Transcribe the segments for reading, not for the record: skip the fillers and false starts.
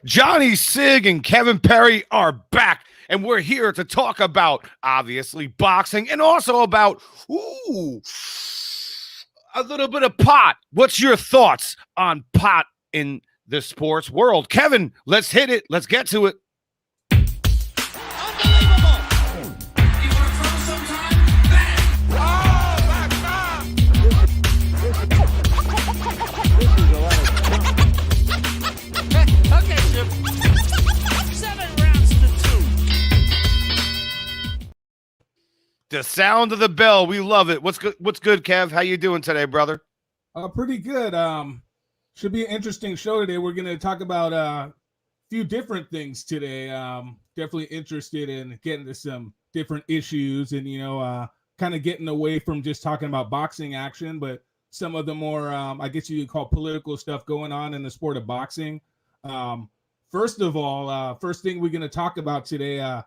Johnny Sig and Kevin Perry are back, and we're here to talk about, obviously, boxing and also about, a little bit of pot. What's your thoughts on pot in the sports world? Kevin, let's hit it. Let's get to it. The sound of the bell. We love it. What's good? What's good, Kev? How you doing today, brother? Pretty good. Should be an interesting show today. We're going to talk about a few different things today. Definitely interested in getting to some different issues and, kind of getting away from just talking about boxing action, but some of the more, I guess you could call political stuff going on in the sport of boxing. First of all, first thing we're going to talk about today,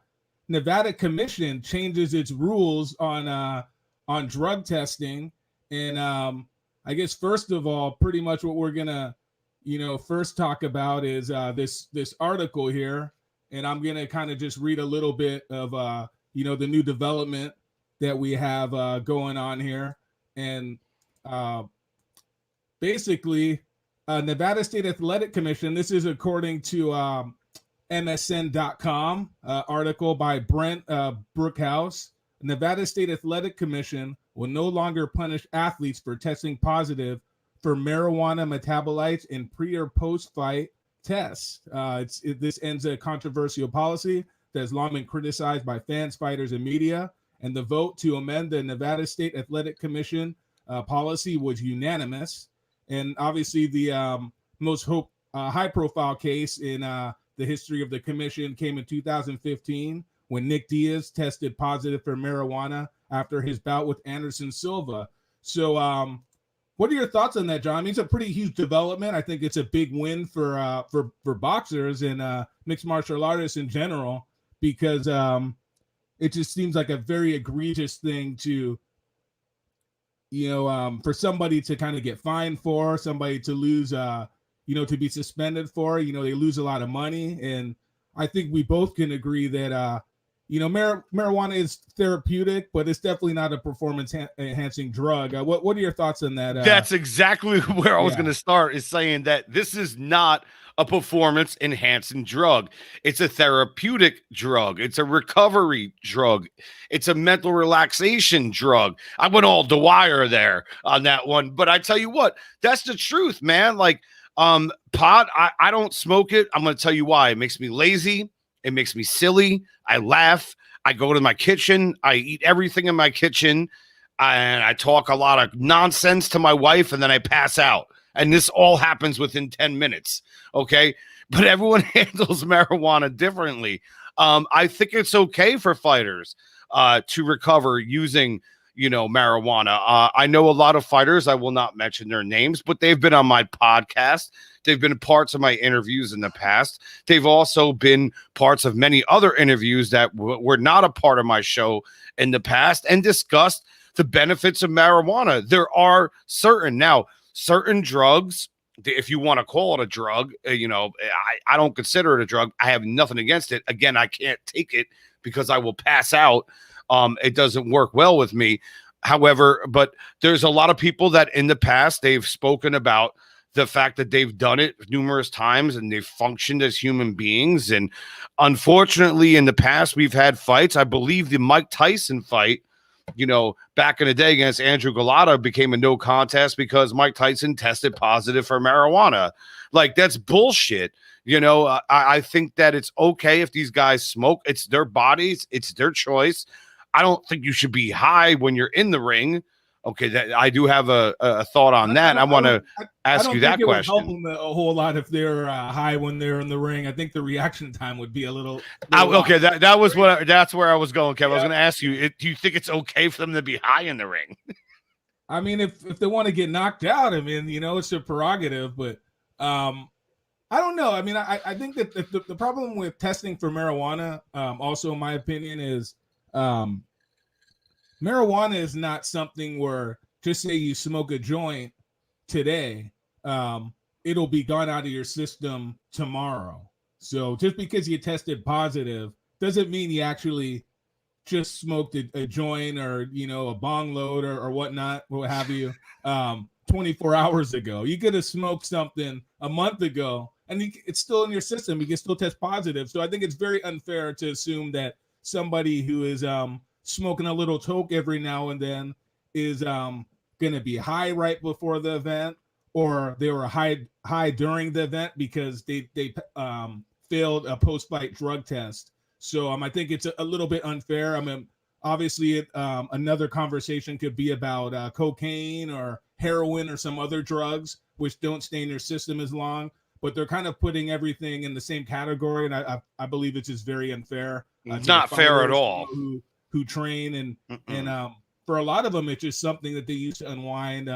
Nevada Commission changes its rules on drug testing. And I guess, first of all, pretty much what we're going to, first talk about is this article here. And I'm going to kind of just read a little bit of, the new development that we have going on here. And basically, Nevada State Athletic Commission, this is according to MSN.com article by Brent Brookhouse. Nevada State Athletic Commission will no longer punish athletes for testing positive for marijuana metabolites in pre or post fight tests. This ends a controversial policy that has long been criticized by fans, fighters, and media. And the vote to amend the Nevada State Athletic Commission policy was unanimous. And obviously, the most high-profile case in the history of the commission came in 2015 when Nick Diaz tested positive for marijuana after his bout with Anderson Silva. So what are your thoughts on that, John? I mean, it's a pretty huge development. I think it's a big win for boxers and mixed martial artists in general, because it just seems like a very egregious thing to, for somebody to kind of get fined for, somebody to lose to be suspended for. They lose a lot of money. And I think we both can agree that, marijuana is therapeutic, but it's definitely not a performance-enhancing drug. What are your thoughts on that? That's exactly where I was going to start, is saying that this is not a performance-enhancing drug. It's a therapeutic drug. It's a recovery drug. It's a mental relaxation drug. I went all Dwyer there on that one. But I tell you what, that's the truth, man. Like, pot, I don't smoke it. I'm going to tell you why. It makes me lazy. It makes me silly. I laugh. I go to my kitchen. I eat everything in my kitchen. And I talk a lot of nonsense to my wife, and then I pass out. And this all happens within 10 minutes. Okay. But everyone handles marijuana differently. I think it's okay for fighters to recover using marijuana. I know a lot of fighters. I will not mention their names, but they've been on my podcast. They've been parts of my interviews in the past. They've also been parts of many other interviews that were not a part of my show in the past and discussed the benefits of marijuana. There are certain drugs, if you want to call it a drug, I don't consider it a drug. I have nothing against it. Again, I can't take it because I will pass out. It doesn't work well with me. However, but there's a lot of people that in the past, they've spoken about the fact that they've done it numerous times and they've functioned as human beings. And unfortunately, in the past, we've had fights. I believe the Mike Tyson fight, back in the day against Andrew Golota became a no contest because Mike Tyson tested positive for marijuana. Like, that's bullshit. I think that it's okay if these guys smoke. It's their bodies. It's their choice. I don't think you should be high when you're in the ring. Okay, I do have a thought on that. I want to ask you that question. Would help them a whole lot if they're high when they're in the ring. I think the reaction time would be a little okay, that's where I was going, Kevin. I was going to ask you, do you think it's okay for them to be high in the ring? I mean, if they want to get knocked out, I mean, it's a prerogative, but I don't know. I mean, I think that the problem with testing for marijuana, also in my opinion, is marijuana is not something where, just say you smoke a joint today, it'll be gone out of your system tomorrow. So just because you tested positive doesn't mean you actually just smoked a joint or, a bong load or whatnot, what have you, 24 hours ago. You could have smoked something a month ago and it's still in your system. You can still test positive. So I think it's very unfair to assume that somebody who is smoking a little toke every now and then is going to be high right before the event, or they were high during the event because they failed a post-flight drug test. So I think it's a little bit unfair. I mean, obviously, another conversation could be about cocaine or heroin or some other drugs which don't stay in your system as long. But they're kind of putting everything in the same category, and I believe it's just very unfair. Not fair at all. Who train and for a lot of them, it's just something that they use to unwind.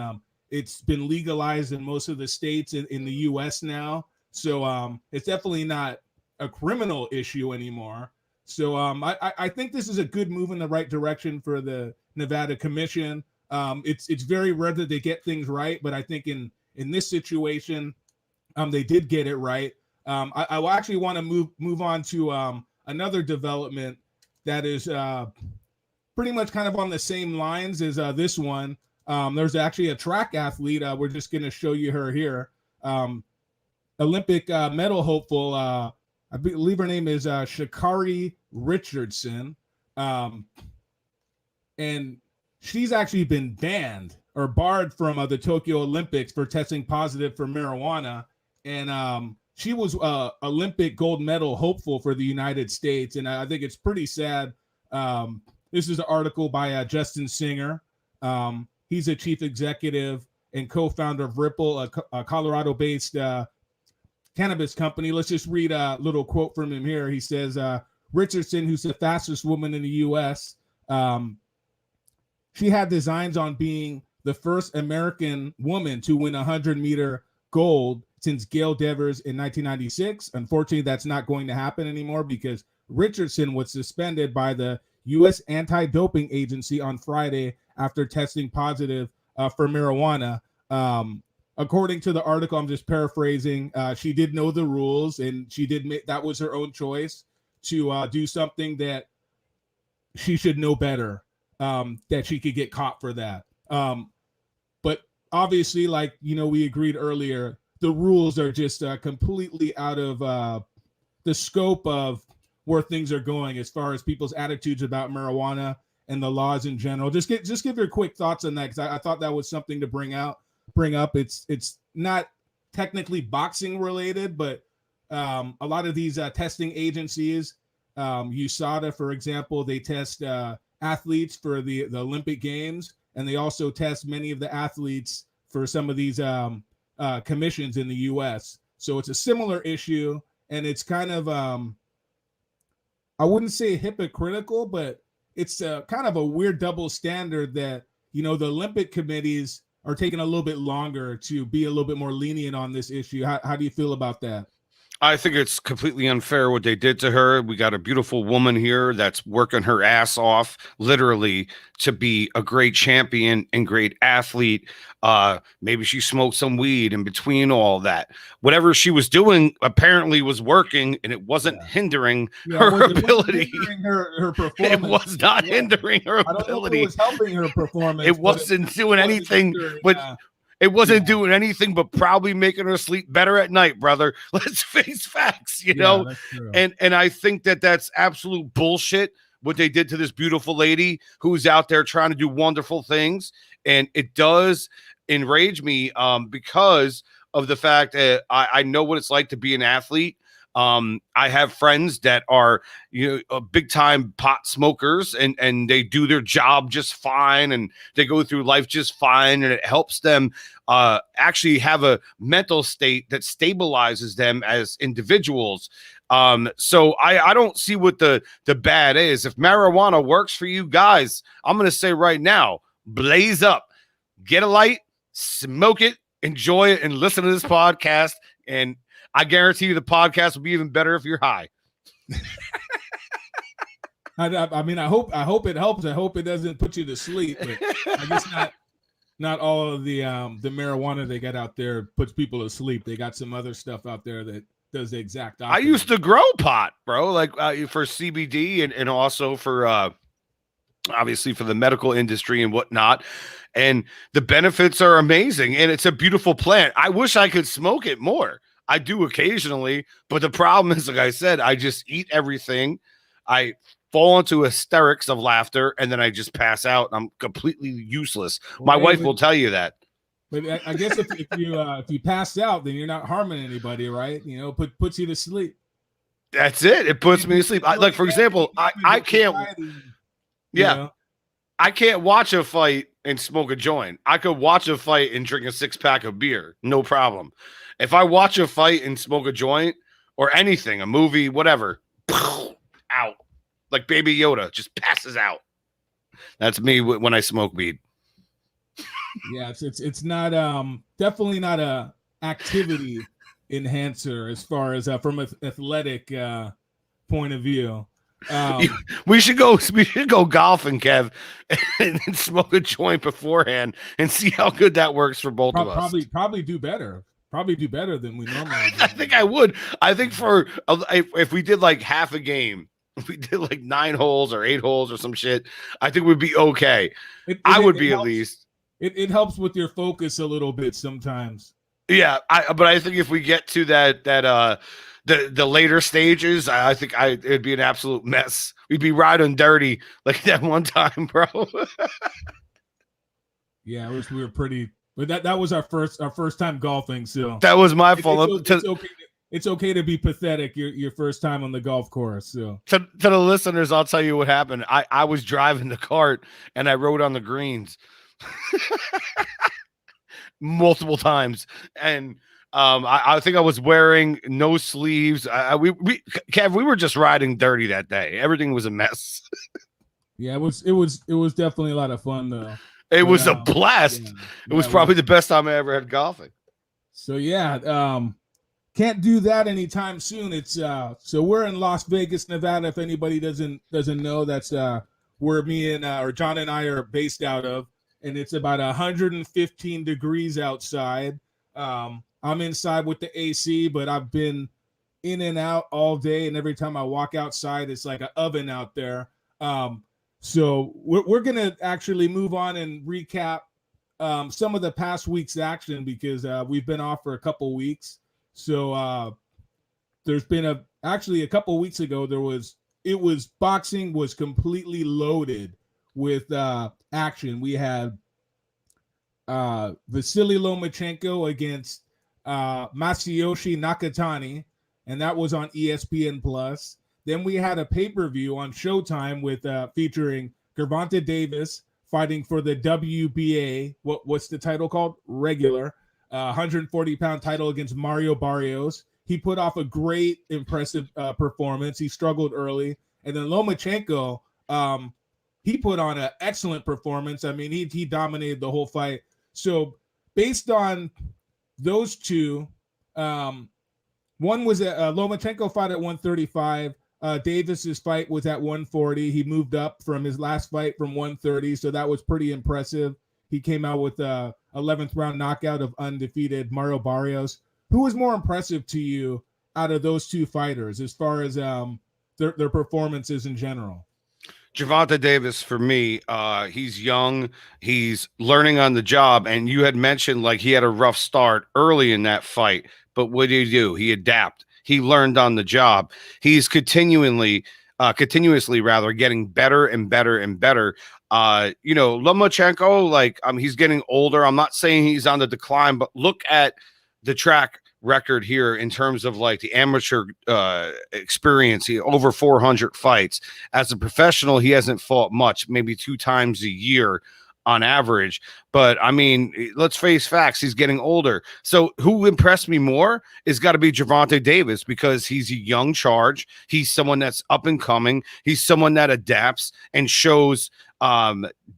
It's been legalized in most of the states in the U.S. now, so it's definitely not a criminal issue anymore. So I think this is a good move in the right direction for the Nevada Commission. It's very rare that they get things right, but I think in this situation, they did get it right. I will actually want to move on to another development that is pretty much kind of on the same lines as this one. There's actually a track athlete. We're just going to show you her here. Olympic medal hopeful. I believe her name is Sha'Carri Richardson. And she's actually been banned or barred from the Tokyo Olympics for testing positive for marijuana. And she was Olympic gold medal hopeful for the United States. And I think it's pretty sad. This is an article by Justin Singer. He's a chief executive and co-founder of Ripple, a Colorado-based cannabis company. Let's just read a little quote from him here. He says, Richardson, who's the fastest woman in the U.S., she had designs on being the first American woman to win 100-meter gold since Gail Devers in 1996. Unfortunately, that's not going to happen anymore because Richardson was suspended by the U.S. Anti-Doping Agency on Friday after testing positive for marijuana. According to the article, I'm just paraphrasing, she did know the rules and she did make that was her own choice to do something that she should know better, that she could get caught for that. But obviously, like, we agreed earlier, the rules are just completely out of the scope of where things are going as far as people's attitudes about marijuana and the laws in general. Just give your quick thoughts on that, because I thought that was something to bring up. It's not technically boxing related, but a lot of these testing agencies, USADA, for example, they test athletes for the Olympic Games, and they also test many of the athletes for some of these commissions in the U.S. So it's a similar issue, and it's kind of I wouldn't say hypocritical, but it's kind of a weird double standard that the Olympic committees are taking a little bit longer to be a little bit more lenient on this issue. How do you feel about that? I think it's completely unfair what they did to her. We got a beautiful woman here that's working her ass off, literally, to be a great champion and great athlete. Maybe she smoked some weed in between all that. Whatever she was doing apparently was working, and it wasn't hindering her ability. Hindering her performance. It was not hindering her ability. I don't know if it was helping her performance. It wasn't doing anything, but it wasn't doing anything but probably making her sleep better at night, brother. Let's face facts, you know? And I think that that's absolute bullshit what they did to this beautiful lady who's out there trying to do wonderful things. And it does enrage me because of the fact that I know what it's like to be an athlete. I have friends that are, big time pot smokers and they do their job just fine and they go through life just fine. And it helps them actually have a mental state that stabilizes them as individuals. So I don't see what the bad is. If marijuana works for you guys, I'm going to say right now, blaze up, get a light, smoke it, enjoy it, and listen to this podcast. And I guarantee you the podcast will be even better if you're high. I mean, I hope it helps. I hope it doesn't put you to sleep. But I guess not all of the marijuana they got out there puts people to sleep. They got some other stuff out there that does the exact I opposite. used to grow pot, bro, like for CBD and also for obviously for the medical industry and whatnot. And the benefits are amazing. And it's a beautiful plant. I wish I could smoke it more. I do occasionally, but the problem is, like I said, I just eat everything. I fall into hysterics of laughter, and then I just pass out. I'm completely useless. My wife will tell you that. But I guess if you pass out, then you're not harming anybody, right? You know, puts you to sleep. That's it. It puts me to sleep. Like, for example, I can't. Yeah, know? I can't watch a fight and smoke a joint. I could watch a fight and drink a 6-pack of beer, no problem. If I watch a fight and smoke a joint or anything, a movie, whatever, out like Baby Yoda, just passes out. That's me when I smoke weed. Yeah, it's not definitely not a activity enhancer as far as from an athletic point of view. We should go golfing, Kev, and smoke a joint beforehand and see how good that works for both of us. Probably do better. Probably do better than we normally do. I think I would. I think for if we did like half a game, if we did like 9 holes or 8 holes or some shit, I think we'd be okay. I would be at least. It helps with your focus a little bit sometimes. Yeah, but I think if we get to the later stages, I think it'd be an absolute mess. We'd be riding dirty like that one time, bro. Yeah, we were pretty. But that was our first time golfing, so that was my fault. It's okay to be pathetic. Your first time on the golf course. So to the listeners, I'll tell you what happened. I was driving the cart and I rode on the greens multiple times, and I think I was wearing no sleeves. Kev, we were just riding dirty that day. Everything was a mess. Yeah, it was definitely a lot of fun though. It was a blast. Yeah, it was probably the best time I ever had golfing. So yeah, can't do that anytime soon. It's so we're in Las Vegas, Nevada. If anybody doesn't know, that's where me and or John and I are based out of, and it's about 115 degrees outside. I'm inside with the AC, but I've been in and out all day, and every time I walk outside, it's like an oven out there. So we're gonna actually move on and recap some of the past week's action because we've been off for a couple weeks. So there's been actually a couple weeks ago boxing was completely loaded with action. We had Vasily Lomachenko against Masayoshi Nakatani, and that was on ESPN Plus. Then we had a pay-per-view on Showtime with featuring Gervonta Davis fighting for the WBA. What's the title called? Regular. 140-pound title against Mario Barrios. He put off a great, impressive performance. He struggled early. And then Lomachenko, he put on an excellent performance. I mean, he dominated the whole fight. So based on those two, one was Lomachenko fought at 135. Davis's fight was at 140. He moved up from his last fight from 130, so that was pretty impressive. He came out with a 11th round knockout of undefeated Mario Barrios. Who was more impressive to you out of those two fighters as far as their performances in general? Gervonta Davis, for me, he's young, he's learning on the job, and you had mentioned like he had a rough start early in that fight, but what did he do? He adapted. He learned on the job. He's continuously getting better and better and better. Lomachenko, like he's getting older. I'm not saying he's on the decline, but look at the track record here in terms of like the amateur experience. He over 400 fights. As a professional, he hasn't fought much, maybe 2 times a year on average. But I mean, let's face facts. He's getting older. So who impressed me more is got to be Gervonta Davis because he's a young charge. He's someone that's up and coming. He's someone that adapts and shows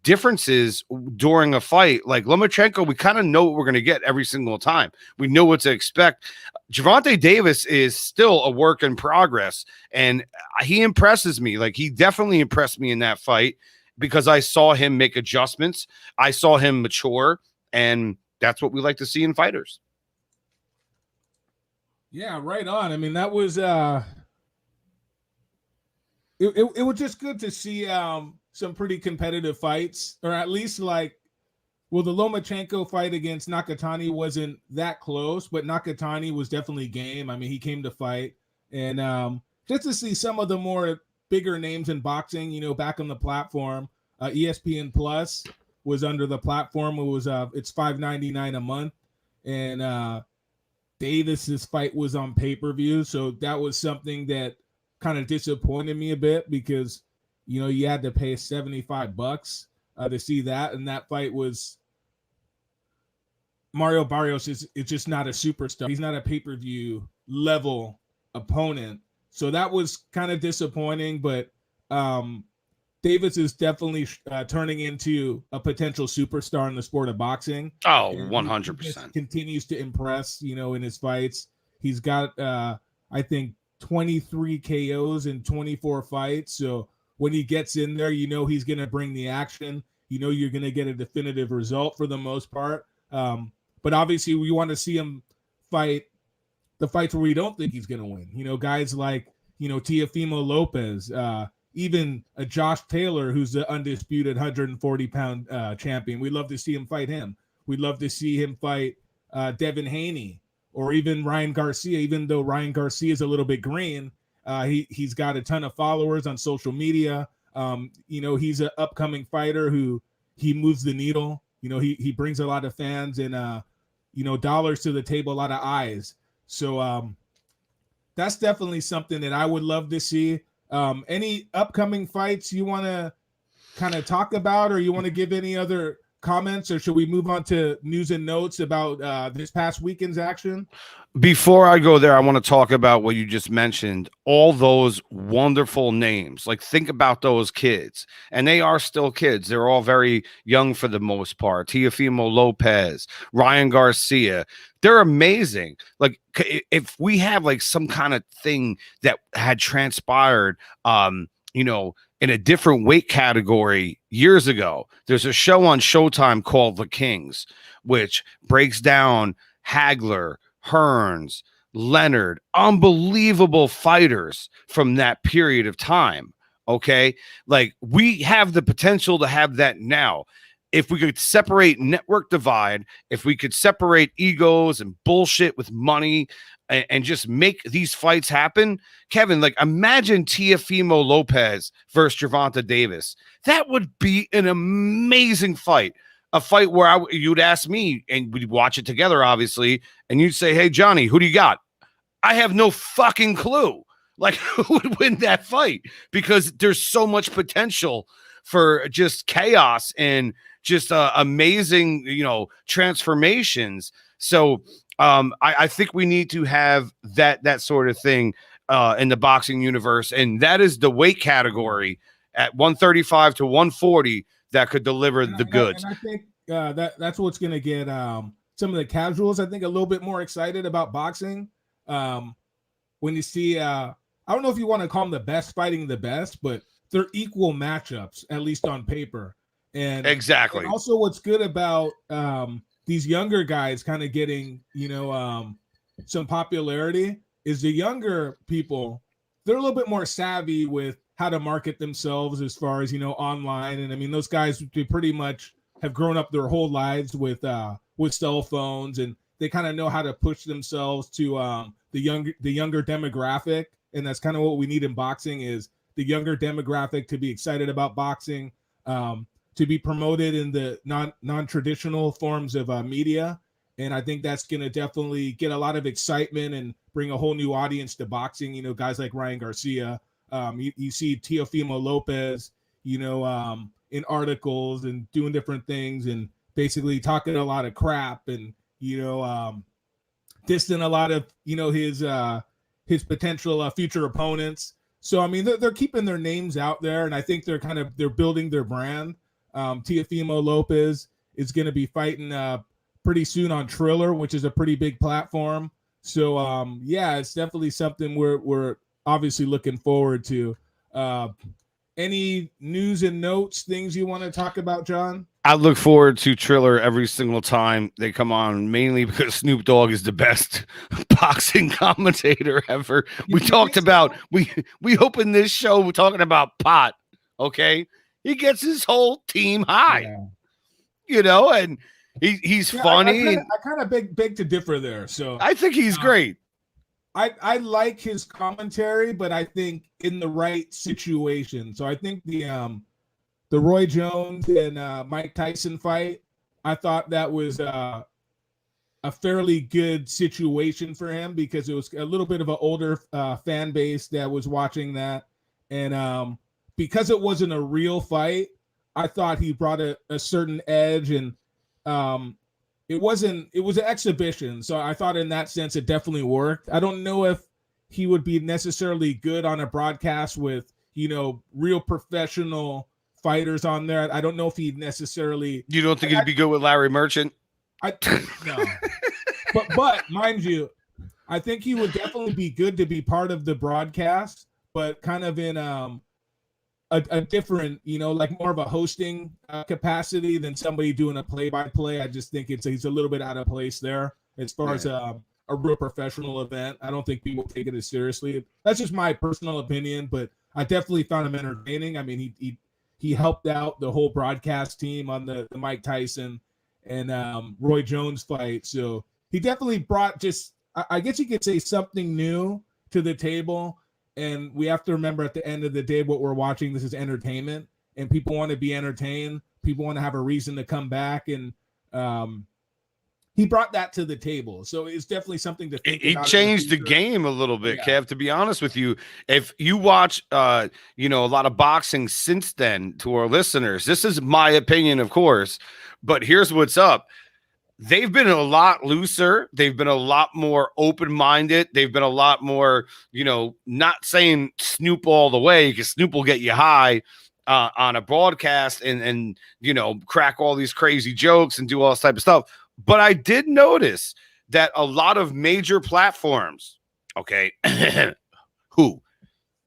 differences during a fight. Like Lomachenko, we kind of know what we're going to get every single time. We know what to expect. Gervonta Davis is still a work in progress, and he impresses me. Like he definitely impressed me in that fight because I saw him make adjustments. I saw him mature, and that's what we like to see in fighters. Yeah, right on. I mean, that was it was just good to see some pretty competitive fights, or at least like, well, the Lomachenko fight against Nakatani wasn't that close, but Nakatani was definitely game. I mean, he came to fight, and just to see some of the more bigger names in boxing, back on the platform. ESPN Plus was under the platform. It was it's $5.99 a month, and Davis's fight was on pay-per-view, so that was something that kind of disappointed me a bit because you had to pay $75 to see that, and that fight was Mario Barrios is just not a superstar. He's not a pay-per-view level opponent. So that was kind of disappointing, but Davis is definitely turning into a potential superstar in the sport of boxing. Oh, And he just 100%. continues to impress, in his fights. He's got, I think, 23 KOs in 24 fights. So when he gets in there, he's going to bring the action. You're going to get a definitive result for the most part. But obviously, we want to see him fight the fights where we don't think he's going to win. Guys like, Teofimo Lopez, even a Josh Taylor, who's the undisputed 140-pound champion. We'd love to see him fight him. We'd love to see him fight Devin Haney or even Ryan Garcia, even though Ryan Garcia is a little bit green. He's got a ton of followers on social media. He's an upcoming fighter who he moves the needle. He brings a lot of fans and dollars to the table, a lot of eyes. So that's definitely something that I would love to see. Any upcoming fights you want to kind of talk about, or you want to give any other comments, or should we move on to news and notes about this past weekend's action? Before I go there, I want to talk about what you just mentioned, all those wonderful names. Like, think about those kids, and they are still kids. They're all very young for the most part. Teofimo Lopez, Ryan Garcia, they're amazing. Like, if we have like some kind of thing that had transpired, in a different weight category years ago, there's a show on Showtime called The Kings, which breaks down Hagler, Hearns, Leonard, unbelievable fighters from that period of time. Okay. Like, we have the potential to have that now. If we could separate network divide, if we could separate egos and bullshit with money and just make these fights happen, Kevin, like, imagine Teofimo Lopez versus Gervonta Davis. That would be an amazing fight. A fight where you'd ask me and we'd watch it together, obviously, and you'd say, "Hey, Johnny, who do you got?" I have no fucking clue. Like, who would win that fight? Because there's so much potential for just chaos and just amazing, transformations. So I think we need to have that sort of thing in the boxing universe, and that is the weight category at 135 to 140 that could deliver the goods. And I think that's what's going to get some of the casuals, I think, a little bit more excited about boxing. When you see, I don't know if you want to call them the best fighting the best, but they're equal matchups, at least on paper. And exactly. And also, what's good about these younger guys kind of getting, some popularity is the younger people, they're a little bit more savvy with how to market themselves as far as, online. And I mean, those guys, they pretty much have grown up their whole lives with cell phones, and they kind of know how to push themselves to the younger demographic. And that's kind of what we need in boxing, is the younger demographic to be excited about boxing, to be promoted in the non-traditional forms of media. And I think that's going to definitely get a lot of excitement and bring a whole new audience to boxing. Guys like Ryan Garcia, you see Teofimo Lopez, in articles and doing different things and basically talking a lot of crap and, dissing a lot of, his potential future opponents. So, I mean, they're keeping their names out there, and I think they're building their brand. Teofimo Lopez is going to be fighting pretty soon on Triller, which is a pretty big platform. So, yeah, it's definitely something we're obviously looking forward to. Any news and notes, things you want to talk about, John? I look forward to Triller every single time they come on, mainly because Snoop Dogg is the best boxing commentator ever. You, We you think talked about so? we opened this show talking about pot. Okay, he gets his whole team high, Yeah. and he's Yeah, I funny, kind of and I kind of beg to differ there. So I think he's um, great. I like his commentary, but I think in the right situation. So I think the Roy Jones and Mike Tyson fight, I thought that was a fairly good situation for him because it was a little bit of an older fan base that was watching that, and because it wasn't a real fight, I thought he brought a certain edge, and um, it was an exhibition, so I thought in that sense it definitely worked. I don't know if he would be necessarily good on a broadcast with real professional fighters on there. I don't know if he necessarily. You don't think I, he'd be good with Larry Merchant? I no, but mind you, I think he would definitely be good to be part of the broadcast, but kind of in a different, like more of a hosting capacity than somebody doing a play-by-play. I just think he's a little bit out of place there as far as a real professional event. I don't think people take it as seriously. That's just my personal opinion, but I definitely found him entertaining. I mean, he helped out the whole broadcast team on the Mike Tyson and Roy Jones fight, so he definitely brought just, I guess you could say, something new to the table. And we have to remember at the end of the day, what we're watching, this is entertainment, and people want to be entertained. People want to have a reason to come back. And he brought that to the table. So it's definitely something to think He about. changed the game a little bit, Yeah. Kev, to be honest with you. If you watch a lot of boxing since then, to our listeners, this is my opinion, of course, but here's what's up. They've been a lot looser. They've been a lot more open-minded. They've been a lot more, not saying Snoop all the way, because Snoop will get you high on a broadcast and crack all these crazy jokes and do all this type of stuff. But I did notice that a lot of major platforms, okay, who?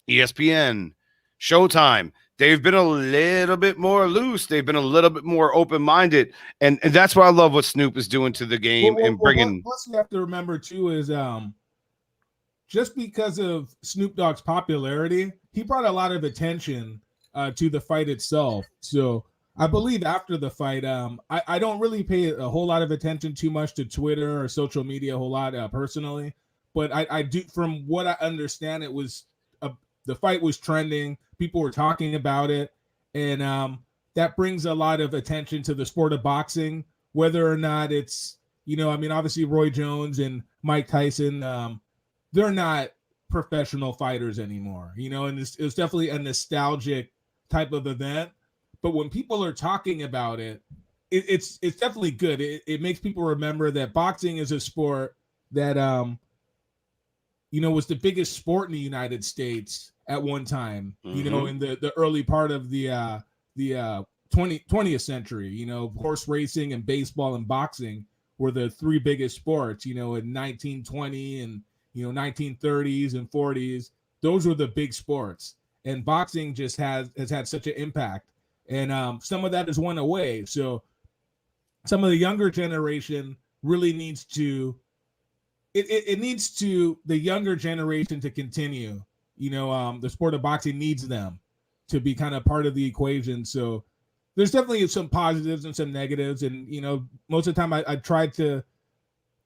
ESPN, Showtime, they've been a little bit more loose. They've been a little bit more open-minded. And that's why I love what Snoop is doing to the game and bringing. Plus, we have to remember, too, is just because of Snoop Dogg's popularity, he brought a lot of attention to the fight itself. So I believe after the fight, I don't really pay a whole lot of attention too much to Twitter or social media a whole lot personally. But I do, from what I understand, it was the fight was trending. People were talking about it. And that brings a lot of attention to the sport of boxing, whether or not it's, obviously Roy Jones and Mike Tyson, they're not professional fighters anymore, and it was definitely a nostalgic type of event. But when people are talking about it, it's definitely good. It makes people remember that boxing is a sport that, was the biggest sport in the United States at one time, in the early part of the 20th century. Horse racing and baseball and boxing were the three biggest sports, in 1920 and 1930s and 40s. Those were the big sports, and boxing just has had such an impact, and some of that has went away. So some of the younger generation really needs to it needs to the younger generation to continue. The sport of boxing needs them to be kind of part of the equation. So there's definitely some positives and some negatives, and most of the time I tried to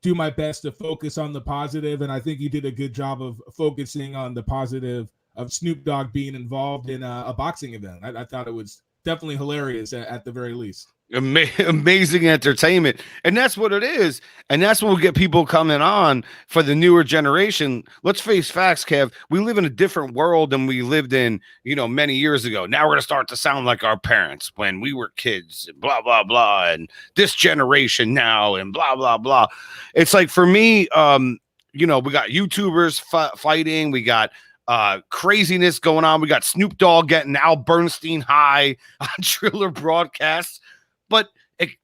do my best to focus on the positive, and I think you did a good job of focusing on the positive of Snoop Dogg being involved in a boxing event. I thought it was definitely hilarious at the very least. Amazing entertainment, and that's what it is, and that's what will get people coming on for the newer generation. Let's face facts, Kev. We live in a different world than we lived in many years ago. Now we're going to start to sound like our parents when we were kids, and blah blah blah, and this generation now, and blah blah blah. It's like, for me, we got YouTubers fighting, we got craziness going on, we got Snoop Dogg getting Al Bernstein high on Triller broadcasts. But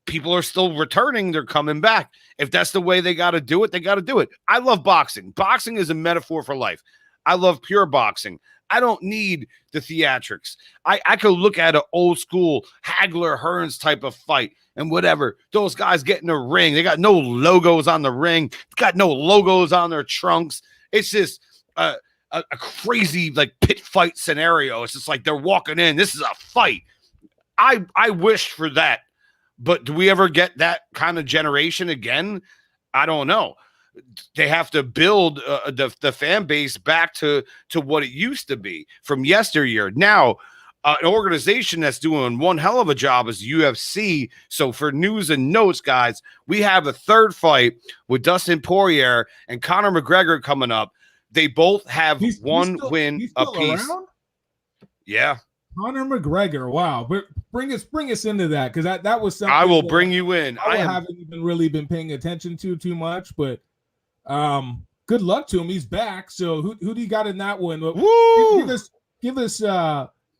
people are still returning. They're coming back. If that's the way they got to do it, they got to do it. I love boxing. Boxing is a metaphor for life. I love pure boxing. I don't need the theatrics. I could look at an old school Hagler Hearns type of fight and whatever. Those guys get in the ring. They got no logos on the ring. Got no logos on their trunks. It's just a crazy like pit fight scenario. It's just like they're walking in. This is a fight. I wish for that. But do we ever get that kind of generation again? I don't know. They have to build the fan base back to what it used to be from yesteryear. Now, an organization that's doing one hell of a job is UFC. So for news and notes, guys, we have a third fight with Dustin Poirier and Conor McGregor coming up. They both have one win apiece. Around? Yeah. Conor McGregor, wow! Bring us into that, because that was something I will bring you in. I haven't even really been paying attention to too much, but good luck to him. He's back. So who do you got in that one? Woo! Give us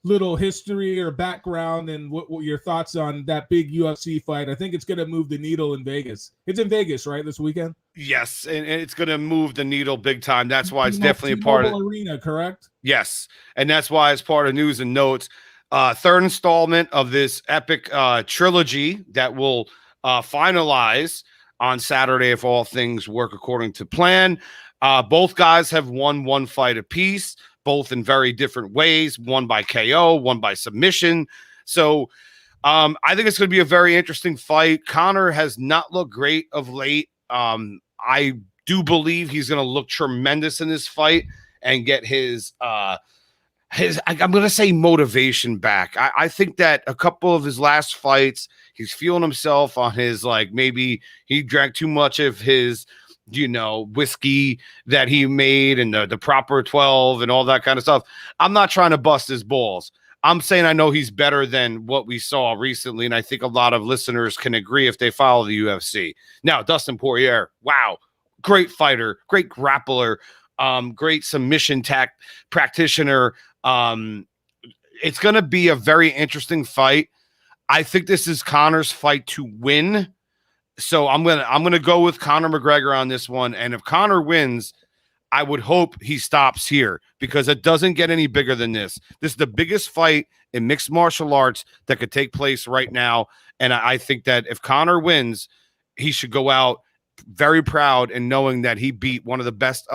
little history or background and what your thoughts on that big UFC fight. I think it's going to move the needle in Vegas. It's in Vegas, right, this weekend? Yes, and it's going to move the needle big time. That's why it's definitely a part of Arena, correct? Yes, and that's why it's part of news and notes. Third installment of this epic trilogy that will finalize on Saturday if all things work according to plan. Both guys have won one fight apiece, both in very different ways, one by KO, one by submission. So I think it's going to be a very interesting fight. Conor has not looked great of late. I do believe he's going to look tremendous in this fight and get his I'm going to say motivation back. I think that a couple of his last fights, he's feeling himself on his, like, maybe he drank too much of his, whiskey that he made and the proper 12 and all that kind of stuff. I'm not trying to bust his balls. I'm saying I know he's better than what we saw recently, and I think a lot of listeners can agree if they follow the UFC. Now, Dustin Poirier, wow, great fighter, great grappler, great submission practitioner. It's going to be a very interesting fight. I think this is Conor's fight to win. So I'm going to go with Conor McGregor on this one. And if Conor wins, I would hope he stops here, because it doesn't get any bigger than this. This is the biggest fight in mixed martial arts that could take place right now. And I think that if Conor wins, he should go out very proud and knowing that he beat one of the best,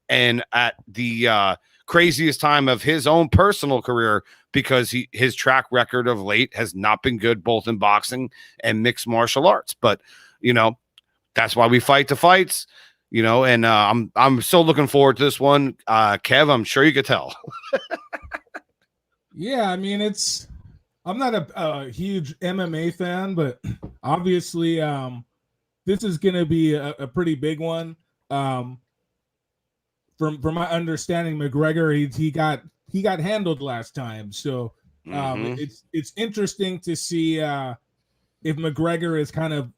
and at the craziest time of his own personal career, because his track record of late has not been good, both in boxing and mixed martial arts. But that's why we fight the fights. And I'm so looking forward to this one. Kev, I'm sure you could tell. Yeah, I mean, I'm not a huge MMA fan, but obviously this is going to be a pretty big one. From my understanding, McGregor, he got handled last time. So it's interesting to see if McGregor is kind of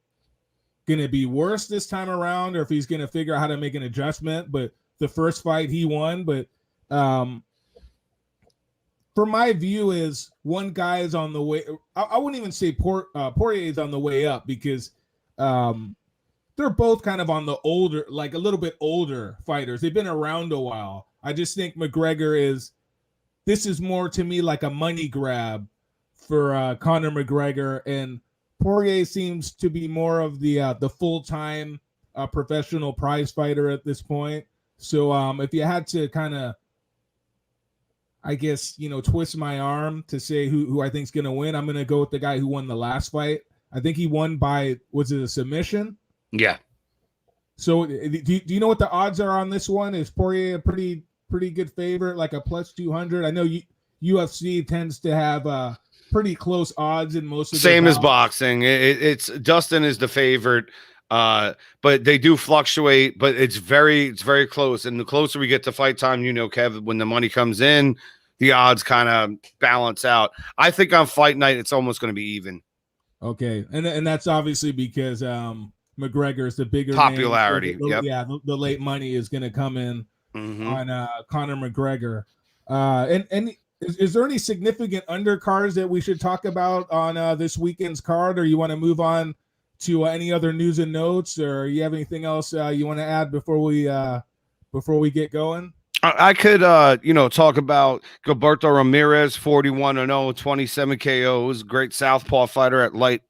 going to be worse this time around, or if he's going to figure out how to make an adjustment. But the first fight he won, but for my view is one guy is on the way. I wouldn't even say Poirier is on the way up, because they're both kind of on the older, like a little bit older fighters. They've been around a while. I just think McGregor this is more to me like a money grab for Conor McGregor, and Poirier seems to be more of the full-time professional prize fighter at this point. So if you had to kind of, I guess, twist my arm to say who I think is going to win, I'm going to go with the guy who won the last fight. I think he won by, was it a submission? Yeah. So do you know what the odds are on this one? Is Poirier a pretty good favorite, like a plus 200? I know UFC tends to have pretty close odds in most of the same as boxing. It's Dustin is the favorite, but they do fluctuate, but it's very close. And the closer we get to fight time, Kev, when the money comes in, the odds kind of balance out. I think on fight night, it's almost going to be even. Okay. And that's obviously because McGregor is the bigger popularity. Name. Yeah. The late money is going to come in on Conor McGregor. And is there any significant undercards that we should talk about on this weekend's card, or you want to move on to any other news and notes, or you have anything else you want to add before we get going? I could, talk about Gilberto Ramirez, 41-0, 27 KOs, great southpaw fighter at light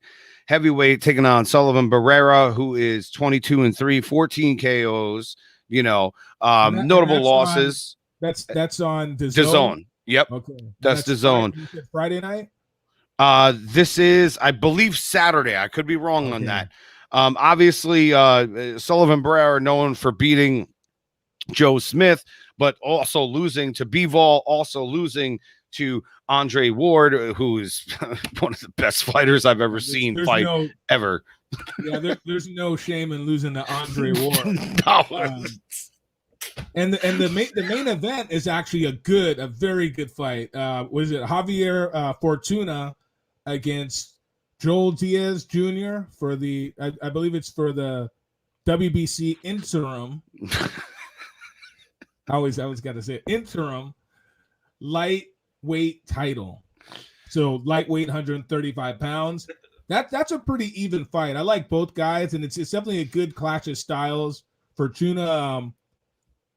heavyweight, taking on Sullivan Barrera, who is 22-3, 14 KOs. And Notable losses. that's on DAZN. DAZN. Yep, Okay, and that's that's Friday. DAZN. You said Friday night. This is, I believe, Saturday. I could be wrong on Okay. that. Obviously, Sullivan Barrera known for beating Joe Smith, but also losing to Bivol, also losing to Andre Ward, who is one of the best fighters I've ever seen fight ever. Yeah, there's no shame in losing to Andre Ward. No. And the main event is actually a very good fight. Was it Javier Fortuna against Joel Diaz Jr. for the I believe it's for the WBC interim. I always got to say interim lightweight title. So lightweight, 135 pounds. That's a pretty even fight. I like both guys, and it's definitely a good clash of styles. Fortuna,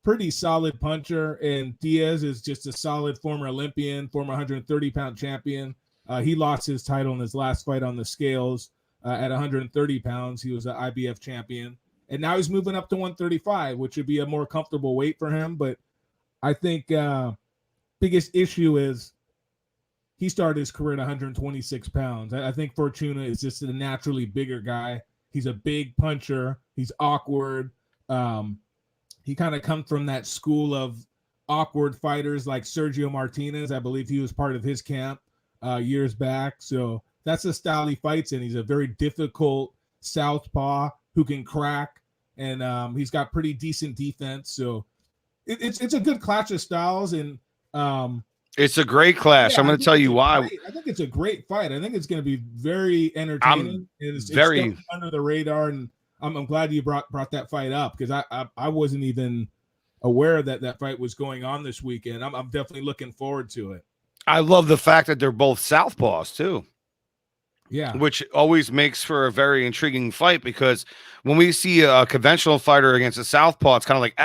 pretty solid puncher, and Diaz is just a solid former Olympian, former 130-pound champion. He lost his title in his last fight on the scales at 130 pounds. He was an IBF champion. And now he's moving up to 135, which would be a more comfortable weight for him. But I think biggest issue is he started his career at 126 pounds. I think Fortuna is just a naturally bigger guy. He's a big puncher. He's awkward. He kind of comes from that school of awkward fighters like Sergio Martinez. I believe he was part of his camp years back. So that's the style he fights in. He's a very difficult southpaw who can crack. And he's got pretty decent defense, so it's a good clash of styles, and it's a great clash. I'm going to tell you why. I think it's a great fight. I think it's going to be very entertaining. It's very under the radar, and I'm glad you brought that fight up because I wasn't even aware that fight was going on this weekend. I'm definitely looking forward to it. I love the fact that they're both southpaws too. Yeah, which always makes for a very intriguing fight because when we see a conventional fighter against a southpaw, it's kind of like,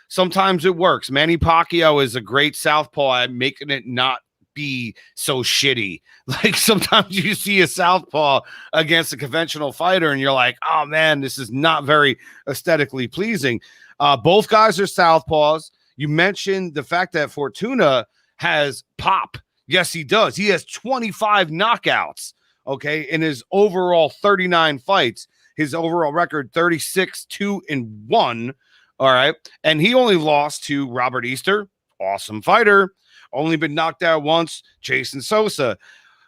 sometimes it works. Manny Pacquiao is a great southpaw at making it not be so shitty. Like sometimes you see a southpaw against a conventional fighter and you're like, oh man, this is not very aesthetically pleasing. Both guys are southpaws. You mentioned the fact that Fortuna has pop. Yes, he does. He has 25 knockouts, okay, in his overall 39 fights. His overall record, 36-2-1, all right? And he only lost to Robert Easter, awesome fighter, only been knocked out once, Jason Sosa.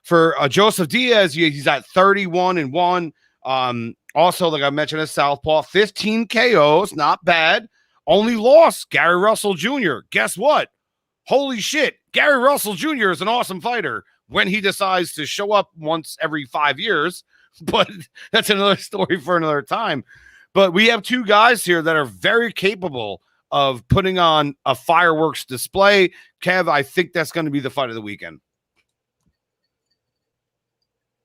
For Joseph Diaz, he's at 31-1. Also, like I mentioned, a southpaw, 15 KOs, not bad. Only lost Gary Russell Jr. Guess what? Holy shit, Gary Russell Jr. is an awesome fighter when he decides to show up once every 5 years, but that's another story for another time. But we have two guys here that are very capable of putting on a fireworks display. Kev, I think that's going to be the fight of the weekend.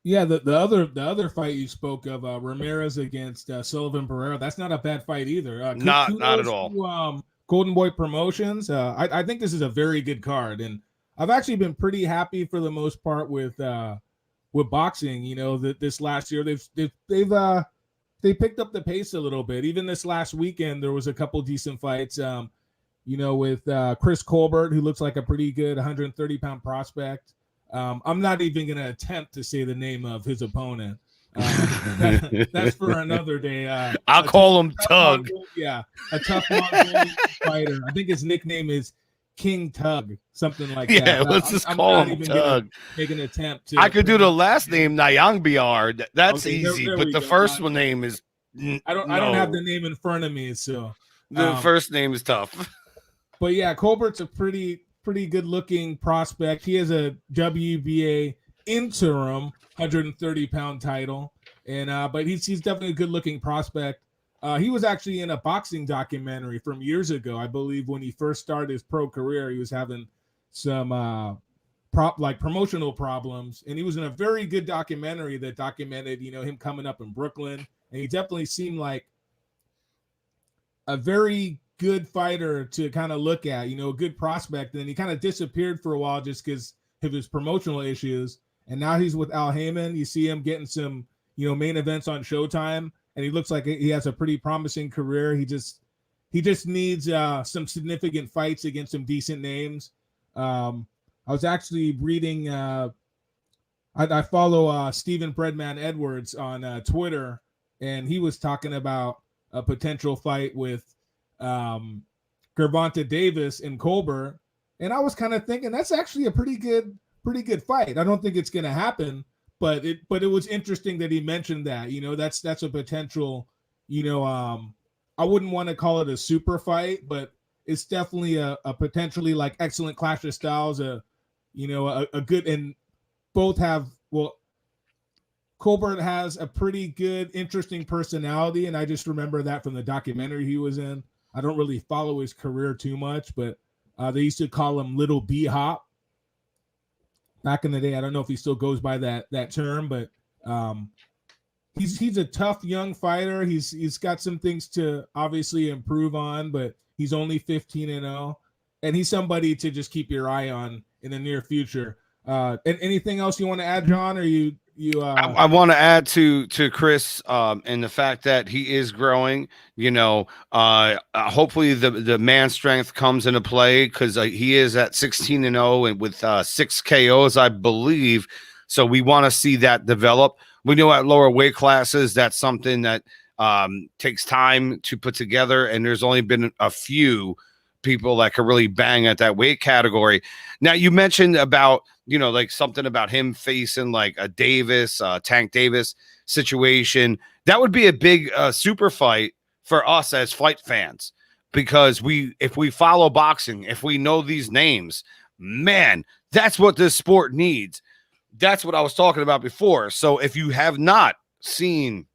Yeah, the other fight you spoke of, Ramirez against Sullivan Barrera, that's not a bad fight either. Not at all. To, Golden Boy Promotions. I think this is a very good card, and I've actually been pretty happy for the most part with boxing. This last year they picked up the pace a little bit. Even this last weekend, there was a couple decent fights. With Chris Colbert, who looks like a pretty good 130-pound prospect. I'm not even going to attempt to say the name of his opponent. That's for another day. I'll call him Tug. A tough fighter. I think his nickname is King Tug, something like that. Yeah, let's just call him Tug. Make an attempt to. I could do the last name Nyangbiar. That's okay, easy, but the first one name is. I don't have the name in front of me, so the first name is tough. But yeah, Colbert's a pretty good looking prospect. He has a WBA interim 130-pound title, and but he's definitely a good looking prospect. He was actually in a boxing documentary from years ago, I believe, when he first started his pro career. He was having some promotional problems, and he was in a very good documentary that documented him coming up in Brooklyn, and he definitely seemed like a very good fighter to kind of look at, you know, a good prospect. And he kind of disappeared for a while just because of his promotional issues. And now he's with Al Heyman. You see him getting some, you know, main events on Showtime, and he looks like he has a pretty promising career. He just needs some significant fights against some decent names. I was actually reading. I follow Stephen Breadman Edwards on Twitter, and he was talking about a potential fight with Gervonta Davis and Colbert, and I was kind of thinking that's actually a pretty good fight. I don't think it's going to happen, but it was interesting that he mentioned that. You know, that's a potential. You know, I wouldn't want to call it a super fight, but it's definitely a potentially like excellent clash of styles. A good, and both have, well, Colbert has a pretty good, interesting personality, and I just remember that from the documentary he was in. I don't really follow his career too much, but they used to call him Little B-Hop back in the day. I don't know if he still goes by that term, but he's a tough young fighter. He's got some things to obviously improve on, but he's only 15-0, and he's somebody to just keep your eye on in the near future. And anything else you want to add, John? Or you I want to add to Chris and the fact that he is growing. You know, hopefully the man strength comes into play, because he is at 16-0 and with 6 KOs, I believe. So we want to see that develop. We know at lower weight classes that's something that takes time to put together, and there's only been a few people that can really bang at that weight category. Now, you mentioned about, you know, like something about him facing like a Davis, Tank Davis situation. That would be a big super fight for us as fight fans, because if we follow boxing, if we know these names, man, that's what this sport needs. That's what I was talking about before. So if you have not seen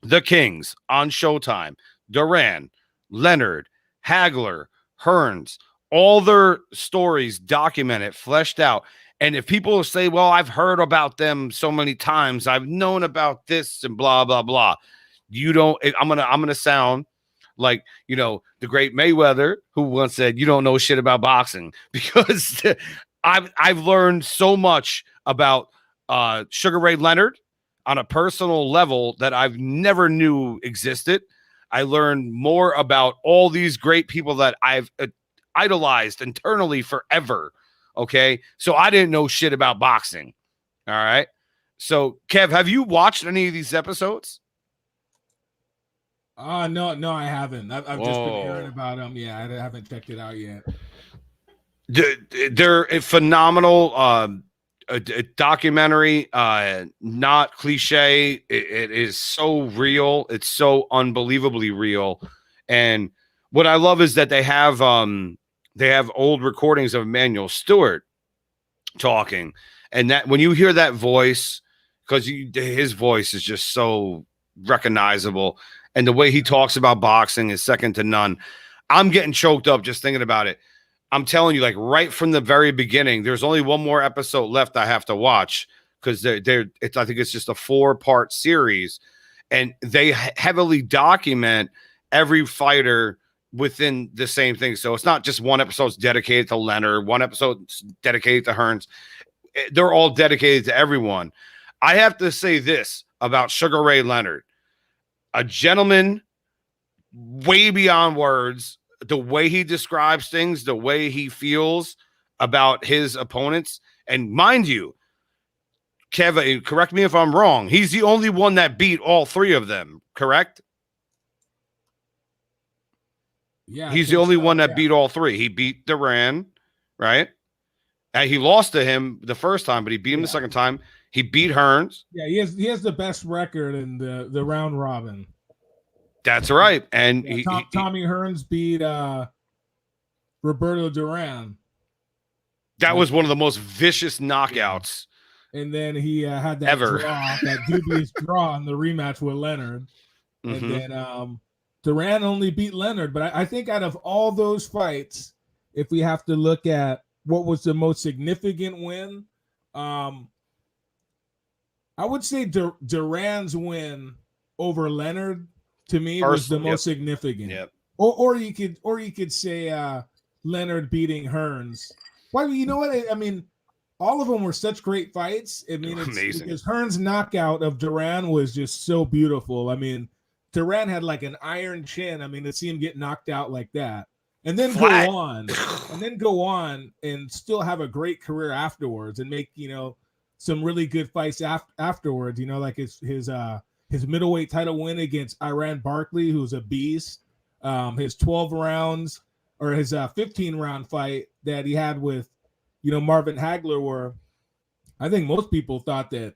the Kings on Showtime, Duran, Leonard, Hagler, Hearns, all their stories documented, fleshed out. And if people say, well, I've heard about them so many times, I've known about this and blah, blah, blah. I'm gonna sound like, you know, the great Mayweather, who once said, you don't know shit about boxing, because I've learned so much about Sugar Ray Leonard on a personal level that I've never knew existed. I learned more about all these great people that I've idolized internally forever. Okay. So I didn't know shit about boxing. All right. So Kev, have you watched any of these episodes? No, I haven't. I've just been hearing about them. Yeah, I haven't checked it out yet. They're a phenomenal a documentary, not cliche. It is so real. It's so unbelievably real. And what I love is that they have old recordings of Emmanuel Stewart talking, and that when you hear that voice, because his voice is just so recognizable, and the way he talks about boxing is second to none. I'm getting choked up just thinking about it. I'm telling you, like right from the very beginning, there's only one more episode left I have to watch, because I think it's just a 4-part series, and they heavily document every fighter within the same thing. So it's not just one episode's dedicated to Leonard, one episode's dedicated to Hearns. They're all dedicated to everyone. I have to say this about Sugar Ray Leonard, a gentleman way beyond words. The way he describes things, the way he feels about his opponents. And mind you, Kev, correct me if I'm wrong, he's the only one that beat all 3 of them, correct? Yeah. He's the only one that beat all 3. He beat Duran, right? And he lost to him the first time, but he beat him the second time. He beat Hearns. Yeah, he has the best record in the round robin. That's right. And Tommy Hearns beat Roberto Duran. That was one of the most vicious knockouts. And then he had that that dubious draw in the rematch with Leonard. Mm-hmm. And then Duran only beat Leonard. But I think out of all those fights, if we have to look at what was the most significant win, I would say Duran's win over Leonard, to me, was the most significant. Yep. or you could say Leonard beating Hearns. Well, you know what? I mean, all of them were such great fights. I mean, it's Amazing. because Hearns' knockout of Duran was just so beautiful. I mean, Duran had like an iron chin. I mean, to see him get knocked out like that, and then Flat. go on and still have a great career afterwards, and make some really good fights afterwards. Like his middleweight title win against Iran Barkley, who's a beast. His 12 rounds or his 15 round fight that he had with Marvin Hagler, where I think most people thought that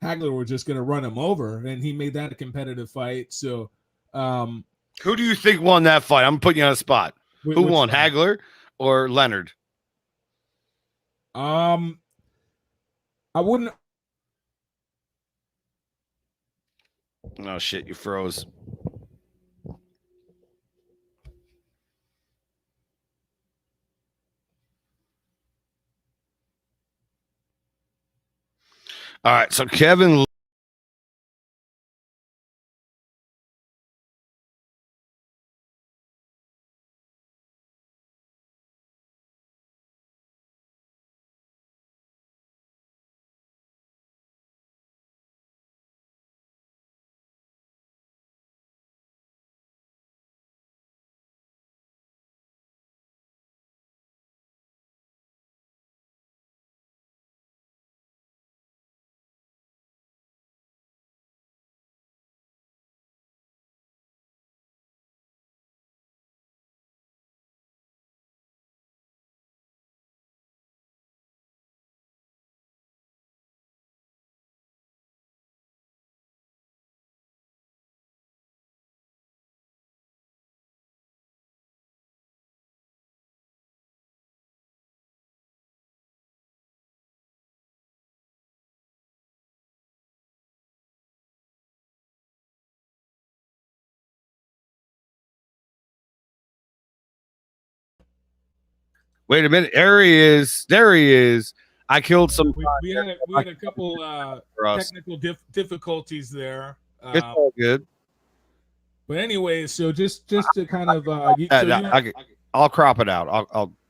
Hagler was just going to run him over, and he made that a competitive fight. So, who do you think won that fight? I'm putting you on a spot. Who won, fight? Hagler or Leonard? I wouldn't. Oh shit! You froze. All right, so Kevin. Wait a minute. There he is. I killed some. We had a couple technical difficulties there. It's all good. But anyway, so just to kind of I'll crop it out.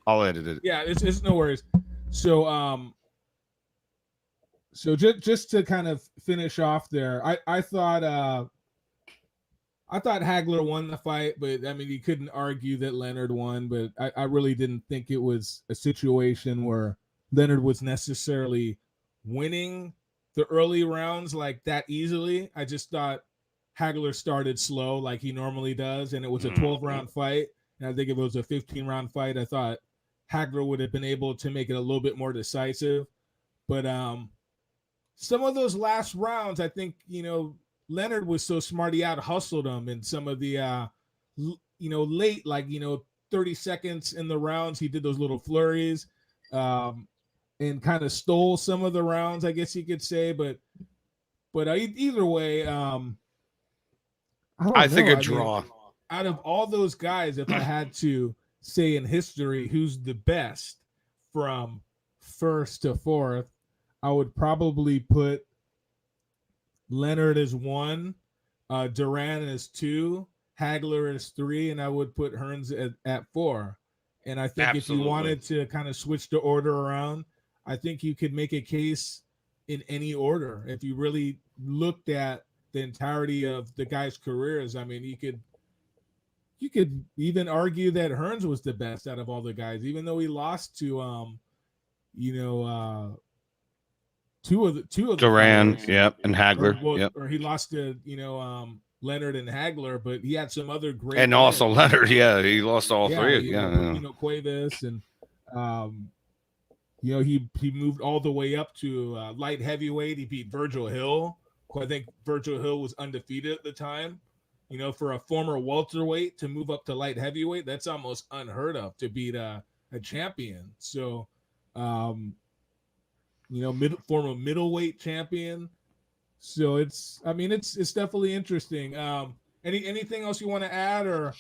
I'll edit it. Yeah, it's no worries. So just to kind of finish off there, I thought Hagler won the fight, but I mean, you couldn't argue that Leonard won, but I really didn't think it was a situation where Leonard was necessarily winning the early rounds like that easily. I just thought Hagler started slow like he normally does, and it was a 12-round fight. And I think if it was a 15-round fight, I thought Hagler would have been able to make it a little bit more decisive. But some of those last rounds, I think, Leonard was so smart, he out-hustled him in some of the, late, 30 seconds in the rounds. He did those little flurries and kind of stole some of the rounds, I guess you could say. But either way, I think a draw. Out of all those guys, if I had to say in history who's the best from first to fourth, I would probably put Leonard as 1, Duran as 2, Hagler as 3, and I would put Hearns at 4. And I think If you wanted to kind of switch the order around, I think you could make a case in any order. If you really looked at the entirety of the guys' careers, I mean, you could even argue that Hearns was the best out of all the guys, even though he lost to two of the Duran, players, and Hagler, or he lost to Leonard and Hagler, but he had some other great and also Leonard, he lost all three, Cuevas, and he moved all the way up to light heavyweight. He beat Virgil Hill, who I think Virgil Hill was undefeated at the time. For a former welterweight to move up to light heavyweight, that's almost unheard of, to beat a champion. So, former middleweight champion. So it's definitely interesting. Anything else you want to add, or?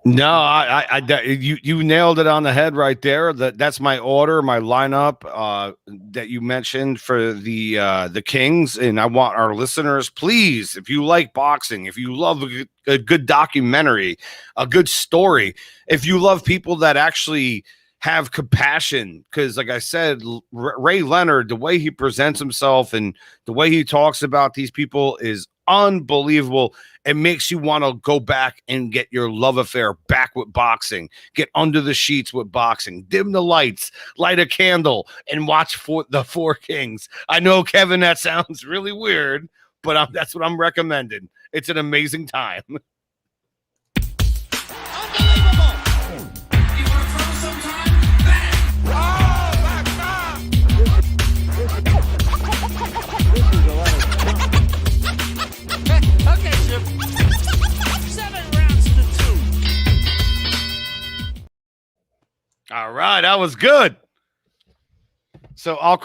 No, you nailed it on the head right there. That's my order, my lineup that you mentioned for the Kings, and I want our listeners, please, if you like boxing, if you love a good documentary, a good story, if you love people that actually have compassion, because like I said, Ray Leonard, the way he presents himself and the way he talks about these people is unbelievable. It makes you want to go back and get your love affair back with boxing, get under the sheets with boxing, dim the lights, light a candle, and watch for the Four Kings. I know, Kevin, that sounds really weird, but that's what I'm recommending. It's an amazing time. All right, that was good. So I'll